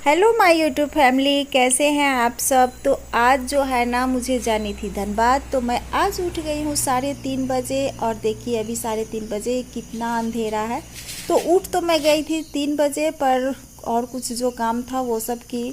Hello my YouTube family, कैसे हैं आप सब। तो आज जो है ना, मुझे जानी थी धनबाद। तो मैं आज उठ गई हूँ 3:30 बजे और देखिए अभी 3:30 बजे कितना अंधेरा है। तो उठ तो मैं गई थी 3 बजे, पर और कुछ जो काम था वो सब की।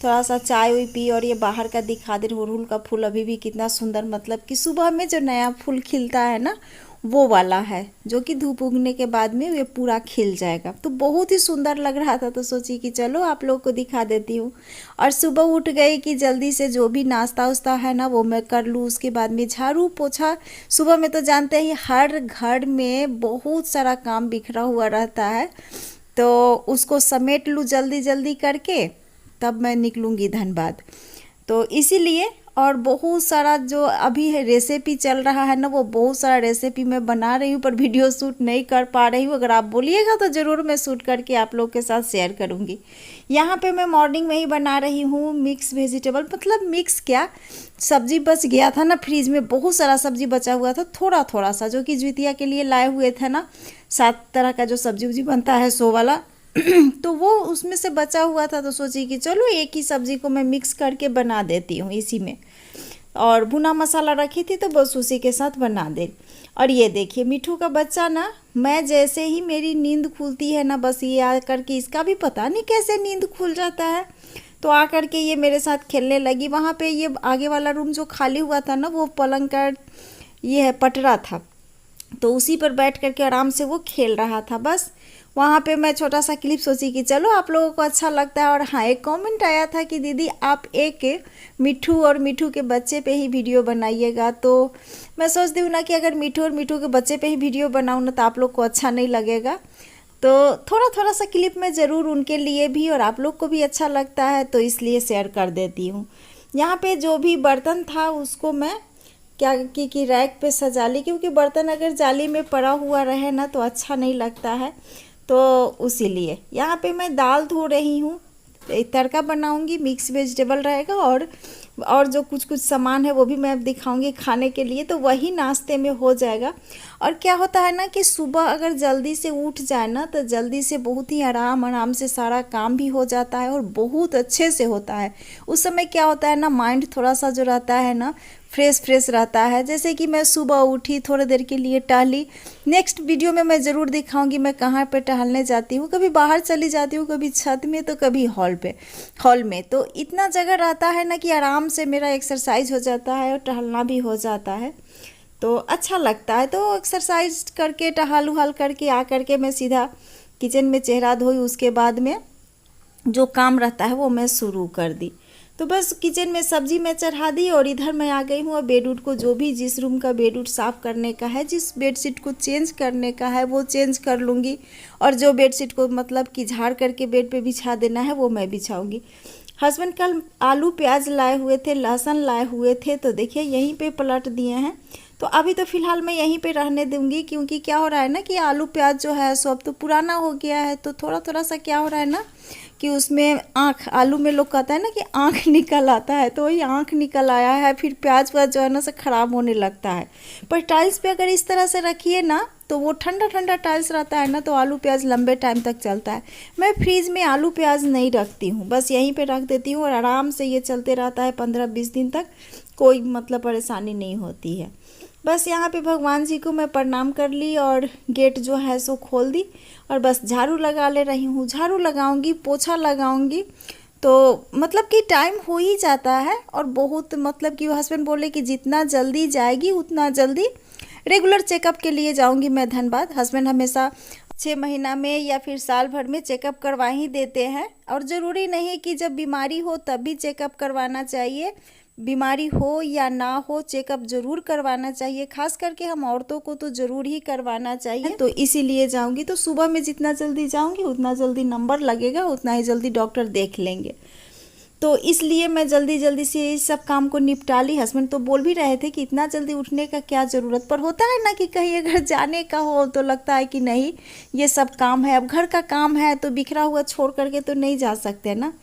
थोड़ा सा चाय हुई पी और ये बाहर का दिखा दे। अड़हुल का फूल अभी भी कितना सुंदर, मतलब कि सुबह में जो नया फूल खिलता है ना, वो वाला है, जो कि धूप उगने के बाद में ये पूरा खिल जाएगा। तो बहुत ही सुंदर लग रहा था, तो सोची कि चलो आप लोग को दिखा देती हूँ। और सुबह उठ गई कि जल्दी से जो भी नाश्ता उस्ता है ना वो मैं कर लूँ। उसके बाद में झाड़ू पोछा। सुबह में तो जानते ही हर घर में बहुत सारा काम बिखरा हुआ रहता है, तो उसको समेट लूँ जल्दी जल्दी करके, तब मैं निकलूँगी धनबाद। तो इसीलिए, और बहुत सारा जो अभी है रेसिपी चल रहा है ना, वो बहुत सारा रेसिपी मैं बना रही हूँ, पर वीडियो शूट नहीं कर पा रही हूँ। अगर आप बोलिएगा तो ज़रूर मैं शूट करके आप लोग के साथ शेयर करूँगी। यहाँ पे मैं मॉर्निंग में ही बना रही हूँ मिक्स वेजिटेबल, मतलब मिक्स क्या, सब्जी बच गया था ना फ्रिज में, बहुत सारा सब्जी बचा हुआ था, थोड़ा थोड़ा सा, जो कि ज्वितिया के लिए लाए हुए थे ना, 7 तरह का जो सब्जी उब्जी बनता है सो वाला। तो वो उसमें से बचा हुआ था, तो सोची कि चलो एक ही सब्जी को मैं मिक्स करके बना देती हूँ इसी में। और भुना मसाला रखी थी तो बस उसी के साथ बना दे। और ये देखिए मिठू का बच्चा ना, मैं जैसे ही मेरी नींद खुलती है ना, बस ये आकर के, इसका भी पता नहीं कैसे नींद खुल जाता है, तो आकर के ये मेरे साथ खेलने लगी। वहाँ पे ये आगे वाला रूम जो खाली हुआ था ना, वो पलंग का ये है पटरा था, तो उसी पर बैठ करके आराम से वो खेल रहा था। बस वहाँ पे मैं छोटा सा क्लिप सोची कि चलो आप लोगों को अच्छा लगता है। और हाँ, एक कमेंट आया था कि दीदी आप एक मिठू और मिठू के बच्चे पे ही वीडियो बनाइएगा। तो मैं सोचती हूँ ना कि अगर मिठू और मिठू के बच्चे पे ही वीडियो बनाऊँ ना, तो आप लोग को अच्छा नहीं लगेगा। तो थोड़ा थोड़ा सा क्लिप में ज़रूर उनके लिए भी और आप लोग को भी अच्छा लगता है, तो इसलिए शेयर कर देती हूँ। यहाँ पे जो भी बर्तन था उसको मैं क्या कि रैक पे सजा ली, क्योंकि बर्तन अगर जाली में पड़ा हुआ रहे ना तो अच्छा नहीं लगता है। तो उसीलिए यहाँ पे मैं दाल धो रही हूँ, तड़का बनाऊंगी, मिक्स वेजिटेबल रहेगा, और जो कुछ कुछ सामान है वो भी मैं दिखाऊंगी खाने के लिए, तो वही नाश्ते में हो जाएगा। और क्या होता है ना कि सुबह अगर जल्दी से उठ जाए ना, तो जल्दी से बहुत ही आराम आराम से सारा काम भी हो जाता है और बहुत अच्छे से होता है। उस समय क्या होता है ना, माइंड थोड़ा सा जो रहता है ना, फ्रेश फ्रेश रहता है। जैसे कि मैं सुबह उठी, थोड़ी देर के लिए टहली। नेक्स्ट वीडियो में मैं ज़रूर दिखाऊंगी मैं कहाँ पे टहलने जाती हूँ, कभी बाहर चली जाती हूँ, कभी छत में, तो कभी हॉल में। तो इतना जगह रहता है ना कि आराम से मेरा एक्सरसाइज हो जाता है और टहलना भी हो जाता है, तो अच्छा लगता है। तो एक्सरसाइज करके टहल उहल करके आ करके मैं सीधा किचन में चेहरा धोई, उसके बाद में जो काम रहता है वो मैं शुरू कर दी। तो बस किचन में सब्जी मैं चढ़ा दी और इधर मैं आ गई हूँ। और बेडरूम को, जो भी जिस रूम का बेडरूम साफ़ करने का है, जिस बेडशीट को चेंज करने का है वो चेंज कर लूँगी, और जो बेडशीट को मतलब कि झाड़ करके बेड पे बिछा देना है वो मैं बिछाऊँगी। हस्बैंड कल आलू प्याज लाए हुए थे, लहसुन लाए हुए थे, तो देखिए यहीं पे पलट दिए हैं। तो अभी तो फ़िलहाल मैं यहीं पे रहने दूँगी, क्योंकि क्या हो रहा है ना कि आलू प्याज जो है सब तो पुराना हो गया है, तो थोड़ा थोड़ा सा क्या हो रहा है ना कि उसमें आँख, आलू में लोग कहता है ना कि आँख निकल आता है, तो वही आँख निकल आया है। फिर प्याज व्याज जो है ना से ख़राब होने लगता है। पर टाइल्स पे अगर इस तरह से रखिए ना, तो वो ठंडा ठंडा टाइल्स रहता है ना, तो आलू प्याज लंबे टाइम तक चलता है। मैं फ्रीज में आलू प्याज नहीं रखती हूँ, बस यहीं पे रख देती हूँ और आराम से ये चलते रहता है 15-20 दिन तक, कोई मतलब परेशानी नहीं होती है। बस यहाँ पे भगवान जी को मैं प्रणाम कर ली और गेट जो है सो खोल दी, और बस झाड़ू लगा ले रही हूँ। झाड़ू लगाऊंगी, पोछा लगाऊंगी, तो मतलब कि टाइम हो ही जाता है। और बहुत मतलब कि हस्बैंड बोले कि जितना जल्दी जाएगी उतना जल्दी रेगुलर चेकअप के लिए जाऊंगी मैं धनबाद। हस्बैंड हमेशा 6 महीना में या फिर साल भर में चेकअप करवा ही देते हैं, और ज़रूरी नहीं है कि जब बीमारी हो तब भी चेकअप करवाना चाहिए। बीमारी हो या ना हो, चेकअप ज़रूर करवाना चाहिए, खास करके हम औरतों को तो ज़रूर ही करवाना चाहिए। तो इसीलिए जाऊंगी, तो सुबह में जितना जल्दी जाऊंगी उतना जल्दी नंबर लगेगा, उतना ही जल्दी डॉक्टर देख लेंगे। तो इसलिए मैं जल्दी जल्दी से इस सब काम को निपटा ली। हस्बैंड तो बोल भी रहे थे कि इतना जल्दी उठने का क्या ज़रूरत, पर होता है ना कि कहीं अगर जाने का हो तो लगता है कि नहीं ये सब काम है, अब घर का काम है, तो बिखरा हुआ छोड़ करके तो नहीं जा सकते ना।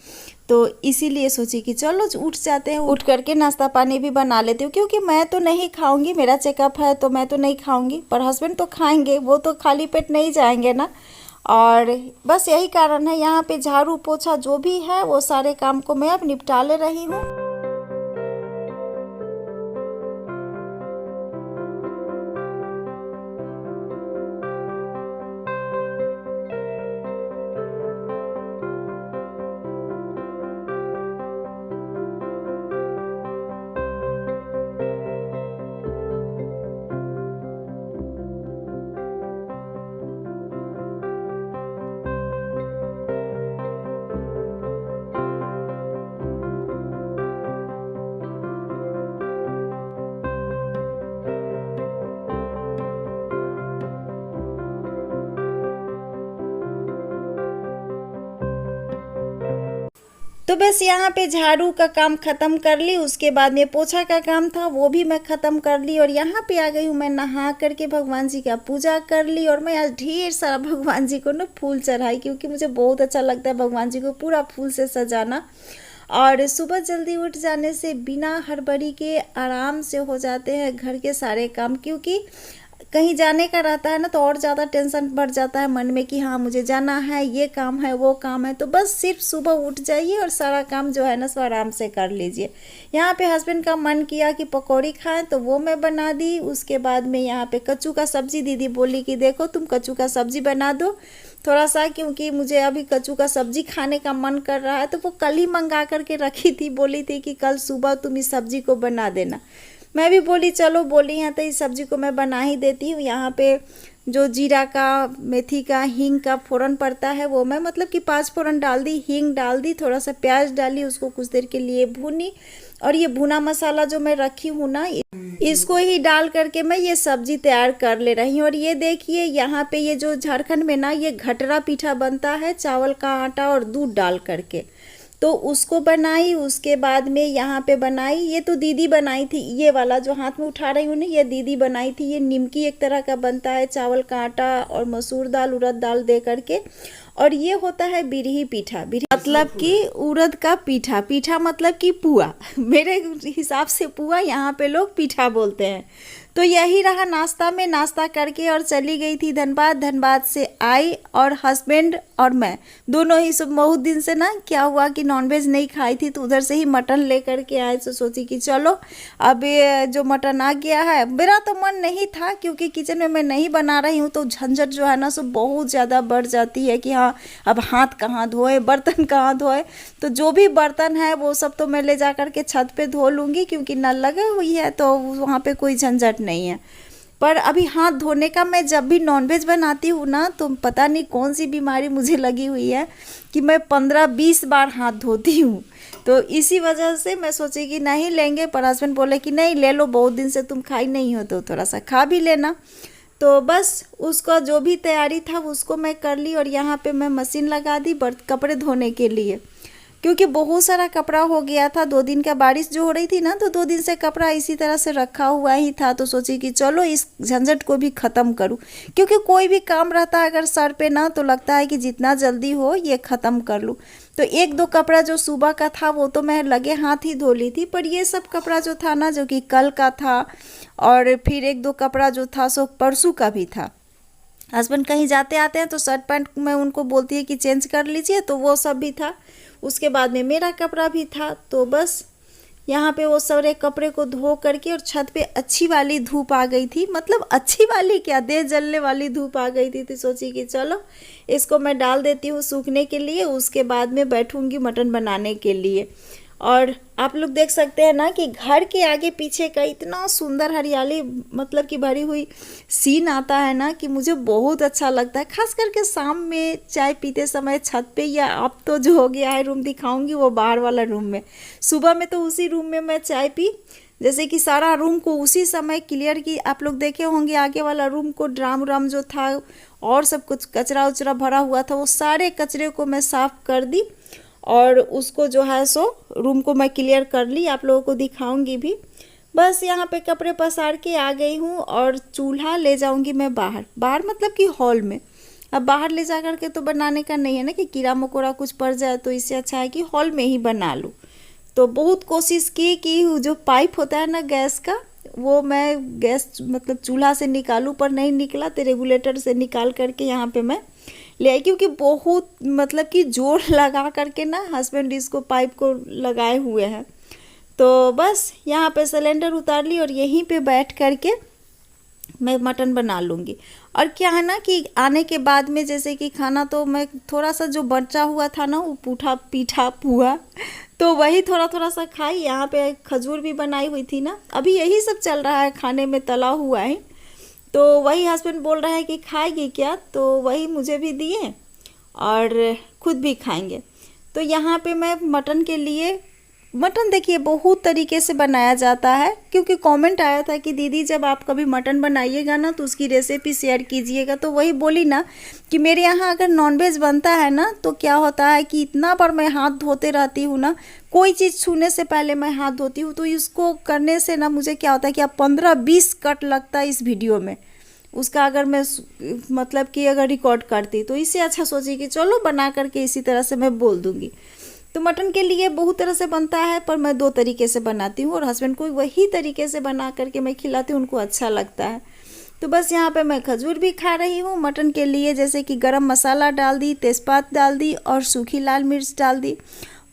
तो इसीलिए सोची कि चलो उठ जाते हैं, उठ करके नाश्ता पानी भी बना लेती हूँ, क्योंकि मैं तो नहीं खाऊंगी, मेरा चेकअप है तो मैं तो नहीं खाऊंगी, पर हस्बैंड तो खाएंगे, वो तो खाली पेट नहीं जाएंगे ना। और बस यही कारण है, यहाँ पे झाड़ू पोछा जो भी है वो सारे काम को मैं अब निपटा ले रही हूँ। तो बस यहाँ पे झाड़ू का काम ख़त्म कर ली, उसके बाद में पोछा का काम था वो भी मैं ख़त्म कर ली, और यहाँ पे आ गई हूँ मैं नहा करके भगवान जी का पूजा कर ली। और मैं आज ढेर सारा भगवान जी को ना फूल चढ़ाई, क्योंकि मुझे बहुत अच्छा लगता है भगवान जी को पूरा फूल से सजाना। और सुबह जल्दी उठ जाने से बिना हड़बड़ी के आराम से हो जाते हैं घर के सारे काम, क्योंकि कहीं जाने का रहता है ना तो और ज़्यादा टेंशन बढ़ जाता है मन में कि हाँ मुझे जाना है, ये काम है, वो काम है। तो बस सिर्फ सुबह उठ जाइए और सारा काम जो है ना सो आराम से कर लीजिए। यहाँ पे हस्बैंड का मन किया कि पकौड़ी खाएं तो वो मैं बना दी। उसके बाद में यहाँ पे कच्चू का सब्ज़ी, दीदी बोली कि देखो तुम कच्चू का सब्ज़ी बना दो थोड़ा सा, क्योंकि मुझे अभी कच्चू का सब्ज़ी खाने का मन कर रहा है। तो वो कल ही मंगा करके रखी थी, बोली थी कि कल सुबह तुम इस सब्ज़ी को बना देना। मैं भी बोली चलो, बोली हैं तो इस सब्ज़ी को मैं बना ही देती हूँ। यहाँ पे जो जीरा का, मेथी का, हींग का फ़ोरन पड़ता है वो मैं मतलब कि 5 फ़ोरन डाल दी, हींग डाल दी, थोड़ा सा प्याज डाली, उसको कुछ देर के लिए भूनी। और ये भुना मसाला जो मैं रखी हूँ ना, इसको ही डाल करके मैं ये सब्ज़ी तैयार कर ले रही हूँ। और ये देखिए यहाँ पे ये जो झारखंड में ना ये घटरा पीठा बनता है चावल का आटा और दूध डाल करके, तो उसको बनाई। उसके बाद में यहाँ पे बनाई, ये तो दीदी बनाई थी, ये वाला जो हाथ में उठा रही हूँ ना ये दीदी बनाई थी। ये निमकी एक तरह का बनता है चावल का आटा और मसूर दाल, उड़द दाल दे करके। और ये होता है बिरही पीठा, बिरही मतलब कि उड़द का पीठा, पीठा मतलब कि पुआ, मेरे हिसाब से पुआ यहाँ पे लोग पीठा बोलते हैं। तो यही रहा नाश्ता में, नाश्ता करके और चली गई थी धनबाद। धनबाद से आई और हस्बैंड और मैं दोनों ही सब बहुत दिन से ना क्या हुआ कि नॉनवेज नहीं खाई थी, तो उधर से ही मटन ले करके आए। तो सोची कि चलो अब ये जो मटन आ गया है, मेरा तो मन नहीं था क्योंकि किचन में मैं नहीं बना रही हूँ, तो झंझट जो है ना सो बहुत ज़्यादा बढ़ जाती है कि हाँ अब हाथ कहाँ धोए, बर्तन कहाँ धोए। तो जो भी बर्तन है वो सब तो मैं ले जा करके छत पे धो लूँगी, क्योंकि नल लगा हुई है तो वहाँ पे कोई झंझट नहीं है। पर अभी हाथ धोने का, मैं जब भी नॉनवेज बनाती हूँ ना तो पता नहीं कौन सी बीमारी मुझे लगी हुई है कि मैं 15-20 बार हाथ धोती हूँ। तो इसी वजह से मैं सोची कि नहीं लेंगे, पर हस्बैंड बोले कि नहीं ले लो, बहुत दिन से तुम खाई नहीं हो तो थोड़ा सा खा भी लेना। तो बस उसका जो भी तैयारी था उसको मैं कर ली। और यहाँ पे मैं मशीन लगा दी कपड़े धोने के लिए, क्योंकि बहुत सारा कपड़ा हो गया था। 2 दिन का बारिश जो हो रही थी ना, तो 2 दिन से कपड़ा इसी तरह से रखा हुआ ही था। तो सोची कि चलो इस झंझट को भी ख़त्म करूं, क्योंकि कोई भी काम रहता है अगर सर पे ना, तो लगता है कि जितना जल्दी हो ये ख़त्म कर लूं। तो 1-2 कपड़ा जो सुबह का था वो तो मैं लगे हाथ ही धो ली थी, पर ये सब कपड़ा जो था ना, जो कि कल का था, और फिर 1-2 कपड़ा जो था सो परसों का भी था। हस्बैंड कहीं जाते आते हैं तो शर्ट पैंट मैं उनको बोलती है कि चेंज कर लीजिए, तो वो सब भी था। उसके बाद में मेरा कपड़ा भी था। तो बस यहाँ पे वो सारे कपड़े को धो करके, और छत पे अच्छी वाली धूप आ गई थी, मतलब अच्छी वाली क्या, देह जलने वाली धूप आ गई थी। तो सोची कि चलो इसको मैं डाल देती हूँ सूखने के लिए, उसके बाद में बैठूँगी मटन बनाने के लिए। और आप लोग देख सकते हैं ना कि घर के आगे पीछे का इतना सुंदर हरियाली मतलब कि भरी हुई सीन आता है ना, कि मुझे बहुत अच्छा लगता है। खास करके शाम में चाय पीते समय छत पे, या अब तो जो हो गया है रूम दिखाऊंगी वो बाहर वाला रूम में। सुबह में तो उसी रूम में मैं चाय पी, जैसे कि सारा रूम को उसी समय क्लियर की। आप लोग देखे होंगे आगे वाला रूम को, ड्राम व्राम जो था और सब कुछ कचरा उचरा भरा हुआ था, वो सारे कचरे को मैं साफ़ कर दी और उसको जो है सो रूम को मैं क्लियर कर ली। आप लोगों को दिखाऊंगी भी। बस यहाँ पे कपड़े पसार के आ गई हूँ, और चूल्हा ले जाऊंगी मैं बाहर, बाहर मतलब कि हॉल में। अब बाहर ले जा कर के तो बनाने का नहीं है ना कि कीड़ा मकोड़ा कुछ पड़ जाए, तो इससे अच्छा है कि हॉल में ही बना लूँ। तो बहुत कोशिश की कि जो पाइप होता है ना गैस का, वो मैं गैस मतलब चूल्हा से निकालूँ, पर नहीं निकला। तो रेगुलेटर से निकाल करके यहाँ पे मैं ले आई, क्योंकि बहुत मतलब कि जोर लगा करके ना हस्बैंड इसको पाइप को लगाए हुए हैं। तो बस यहाँ पे सिलेंडर उतार ली और यहीं पे बैठ करके मैं मटन बना लूँगी। और क्या है ना कि आने के बाद में जैसे कि खाना तो मैं थोड़ा सा जो बचा हुआ था ना वो पूठा पीठा पुआ, तो वही थोड़ा थोड़ा सा खाई। यहाँ पे खजूर भी बनाई हुई थी ना, अभी यही सब चल रहा है खाने में, तला हुआ है। तो वही हस्बैंड बोल रहा है कि खाएगी क्या, तो वही मुझे भी दिए और खुद भी खाएंगे। तो यहाँ पे मैं मटन के लिए, मटन देखिए बहुत तरीके से बनाया जाता है, क्योंकि कमेंट आया था कि दीदी जब आप कभी मटन बनाइएगा ना तो उसकी रेसिपी शेयर कीजिएगा। तो वही बोली ना कि मेरे यहाँ अगर नॉनवेज बनता है ना तो क्या होता है कि इतना बार मैं हाथ धोते रहती हूँ ना, कोई चीज़ छूने से पहले मैं हाथ धोती हूँ। तो इसको करने से ना मुझे क्या होता है कि अब 15-20 कट लगता है इस वीडियो में उसका, अगर मैं मतलब कि अगर रिकॉर्ड करती तो इससे अच्छा सोची कि चलो बना करके इसी तरह से मैं बोल दूँगी। तो मटन के लिए बहुत तरह से बनता है, पर मैं 2 तरीके से बनाती हूँ और हस्बैंड को वही तरीके से बना करके मैं खिलाती हूँ, उनको अच्छा लगता है। तो बस यहाँ पे मैं खजूर भी खा रही हूँ मटन के लिए, जैसे कि गरम मसाला डाल दी, तेज़पात डाल दी और सूखी लाल मिर्च डाल दी,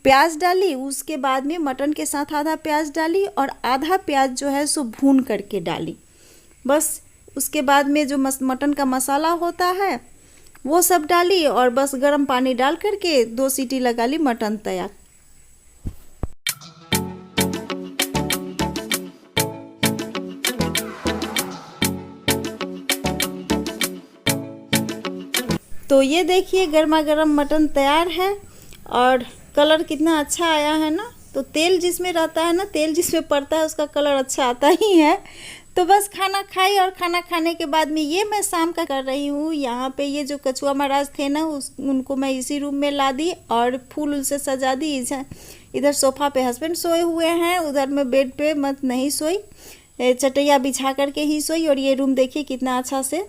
प्याज डाली। उसके बाद में मटन के साथ आधा प्याज डाली और आधा प्याज जो है सो भून करके डाली। बस उसके बाद में जो मटन का मसाला होता है वो सब डाली और बस गर्म पानी डाल करके 2 सीटी लगा ली, मटन तैयार। तो ये देखिए गर्मा गर्म मटन तैयार है और कलर कितना अच्छा आया है ना। तो तेल जिसमें रहता है ना, तेल जिसमें पड़ता है उसका कलर अच्छा आता ही है। तो बस खाना खाई और खाना खाने के बाद में ये मैं शाम का कर रही हूँ। यहाँ पे ये जो कछुआ महाराज थे ना उनको मैं इसी रूम में ला दी और फूल से सजा दी। इधर सोफ़ा पे हस्बैंड सोए हुए हैं, उधर मैं बेड पे मत नहीं सोई, चटैया बिछा करके ही सोई। और ये रूम देखिए कितना अच्छा से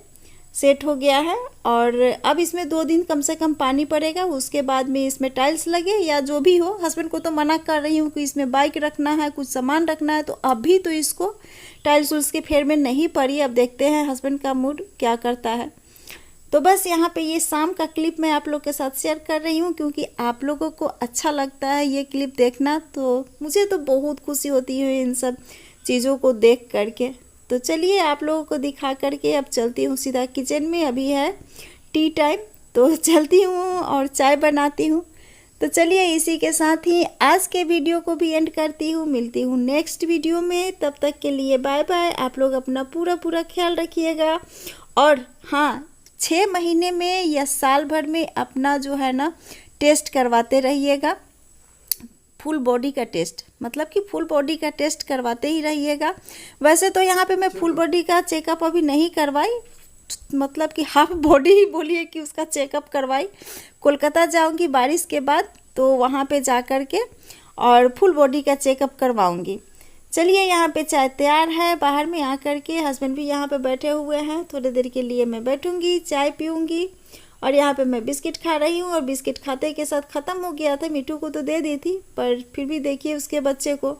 सेट हो गया है। और अब इसमें 2 दिन कम से कम पानी पड़ेगा, उसके बाद में इसमें टाइल्स लगे या जो भी हो। हस्बैंड को तो मना कर रही हूँ कि इसमें बाइक रखना है, कुछ सामान रखना है, तो अभी तो इसको टाइल्स उल्स के फेर में नहीं पड़ी। अब देखते हैं हस्बैंड का मूड क्या करता है। तो बस यहाँ पे ये शाम का क्लिप मैं आप लोग के साथ शेयर कर रही हूँ, क्योंकि आप लोगों को अच्छा लगता है ये क्लिप देखना, तो मुझे तो बहुत खुशी होती है इन सब चीज़ों को देख करके। तो चलिए आप लोगों को दिखा करके अब चलती हूँ सीधा किचन में। अभी है टी टाइम, तो चलती हूँ और चाय बनाती हूँ। तो चलिए इसी के साथ ही आज के वीडियो को भी एंड करती हूँ। मिलती हूँ नेक्स्ट वीडियो में, तब तक के लिए बाय बाय। आप लोग अपना पूरा ख्याल रखिएगा। और हाँ, 6 महीने में या साल भर में अपना जो है ना टेस्ट करवाते रहिएगा, फुल बॉडी का टेस्ट, मतलब कि फुल बॉडी का टेस्ट करवाते ही रहिएगा। वैसे तो यहाँ पे मैं फुल बॉडी का चेकअप अभी नहीं करवाई, मतलब कि हाफ बॉडी ही बोलिए कि उसका चेकअप करवाई। कोलकाता जाऊंगी बारिश के बाद, तो वहाँ पे जा कर के और फुल बॉडी का चेकअप करवाऊंगी। चलिए यहाँ पे चाय तैयार है, बाहर में आ कर के हस्बैंड भी यहाँ पे बैठे हुए हैं। थोड़ी देर के लिए मैं बैठूंगी, चाय पीऊँगी। और यहाँ पे मैं बिस्किट खा रही हूँ और बिस्किट खाते के साथ ख़त्म हो गया था। मिट्टू को तो दे दी थी, पर फिर भी देखिए उसके बच्चे को